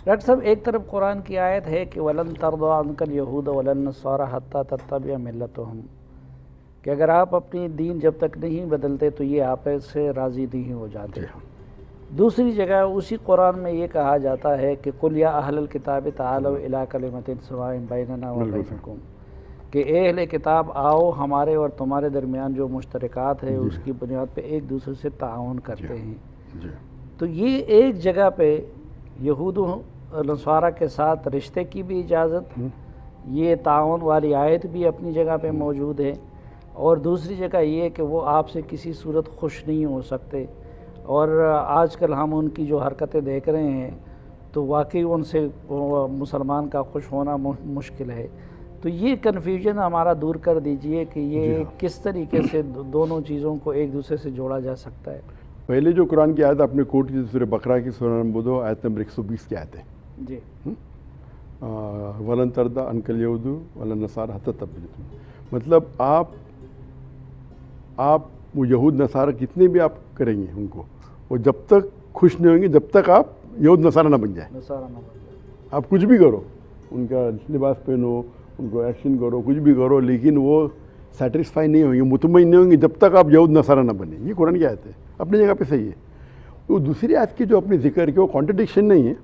Doctor صاحب ایک طرف قرآن کی آیت ہے کہ وَلَن تَرْضَىٰ عَنْكَ الْيَهُودَ وَلَا النَّصَارَىٰ حَتَّىٰ تَتَّبِعَ مِلَّتَهُمْ، کہ اگر آپ اپنی دین جب تک نہیں بدلتے تو یہ آپ سے راضی نہیں ہو جاتے۔ دوسری جگہ اسی قرآن میں یہ کہا جاتا ہے کہ قُلْ يَا أَهْلَ الْكِتَابِ تَعَالَوْا إِلَىٰ كَلِمَةٍ سَوَاءٍ بَيْنَنَا وَبَيْنَكُمْ، کہ اے اہل کتاب آؤ ہمارے اور تمہارے درمیان جو مشترکات ہے اس کی بنیاد پہ ایک دوسرے سے تعاون کرتے ہیں۔ تو یہ ایک جگہ پہ یہود و نصارہ کے ساتھ رشتے کی بھی اجازت، یہ تعاون والی آیت بھی اپنی جگہ پہ موجود ہے، اور دوسری جگہ یہ کہ وہ آپ سے کسی صورت خوش نہیں ہو سکتے، اور آج کل ہم ان کی جو حرکتیں دیکھ رہے ہیں تو واقعی ان سے مسلمان کا خوش ہونا مشکل ہے۔ تو یہ کنفیوژن ہمارا دور کر دیجئے کہ یہ کس طریقے سے دونوں چیزوں کو ایک دوسرے سے جوڑا جا سکتا ہے۔ پہلے جو قرآن کی آیت آپ نے کوٹ کی سورہ بقرہ کی سورہ نمبر 2 آیت نمبر 120 کی آیت ہے جی، وَلَن تَرْضَىٰ عَنْكَ الْيَهُودُ وَلَا النَّصَارَىٰ حَتَّىٰ تَتَّبِعَ مِلَّتَهُمْ، مطلب آپ وہ یہود نصارہ کتنے بھی آپ کریں گے ان کو، وہ جب تک خوش نہیں ہوں گے جب تک آپ یہود نصارہ نہ بن جائیں۔ آپ کچھ بھی کرو، ان کا لباس پہنو، ان کو ایکشن کرو، کچھ بھی کرو، لیکن وہ سیٹسفائی نہیں ہوں گے، مطمئن نہیں ہوں گے جب تک آپ یہود نصارہ نہ بنیں۔ یہ قرآن کی آیت ہے، اپنی جگہ پہ صحیح ہے۔ وہ دوسری آیت کی جو اپنے ذکر کی وہ کانٹرڈکشن نہیں ہے،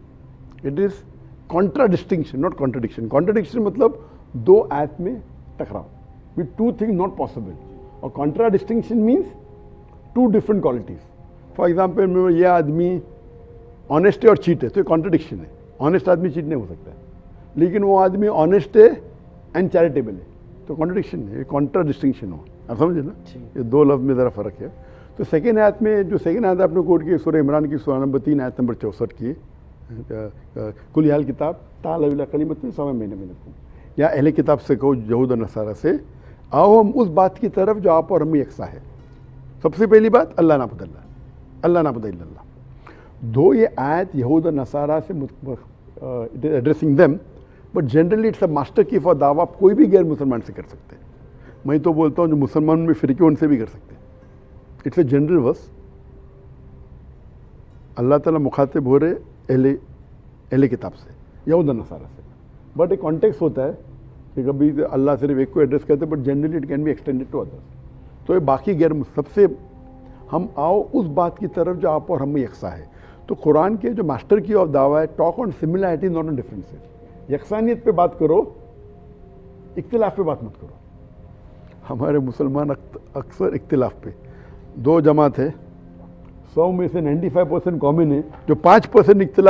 it is contradistinction not contradiction. Contradiction مطلب دو آیت میں ٹکراؤ، with two thing not possible, اور contradistinction means two different qualities. For example یہ آدمی آنیسٹ ہے اور چیٹ ہے تو یہ کانٹرڈکشن ہے، آنیسٹ آدمی چیٹ نہیں ہو سکتا ہے، لیکن وہ آدمی آنیسٹ ہے اینڈ چیریٹیبل ہے تو کانٹرڈکشن ہے، یہ کانٹرا ڈسٹنکشن ہو، آپ سمجھے نا؟ یہ دو لفظ میں ذرا فرق ہے۔ تو سیکنڈ آیت میں جو سیکنڈ آیت آپ نے کوٹ کی سورہ عمران کی سورہ نمبر 3 آیت نمبر 64 کی، قُلْ يَا أَهْلَ الْكِتَابِ تَعَالَوْا إِلَىٰ كَلِمَةٍ سَوَاءٍ بَيْنَنَا، یا اہل کتاب سے کہو یہود اور نصارہ سے، آؤ ہم اس بات کی طرف جو آپ اور ہم یکساں ہے۔ سب سے پہلی بات اللہ نعبد اللہ، اللہ نعبد الا اللہ۔ دو یہ آیت یہود اور نصارہ سے it is addressing them, but generally it's a master key for دعویٰ آپ کوئی بھی غیر مسلمان سے کر سکتے ہیں۔ میں تو بولتا ہوں جو مسلمان میں فرقے ان سے بھی کر سکتے ہیں، اٹس اے جنرل ورس۔ اللہ تعالیٰ مخاطب ہو رہے اہل کتاب سے، یہود اور نصارہ سے، بٹ ایک کانٹیکس ہوتا ہے کہ کبھی اللہ صرف ایک کو ایڈریس کرتے ہیں، but generally it can be extended to others. تو یہ باقی غیر سب سے ہم آؤ اس بات کی طرف جو آپ اور ہم میں یکساں ہے۔ تو قرآن کے جو ماسٹر کی آف دعویٰ ہے، talk on similarity not on differences, یکسانیت پہ بات کرو، اختلاف پہ بات مت کرو۔ ہمارے مسلمان اکثر اختلاف پہ، دو جماعت ہے، 100 میں سے 95% کامن ہے، جو 5% اختلاف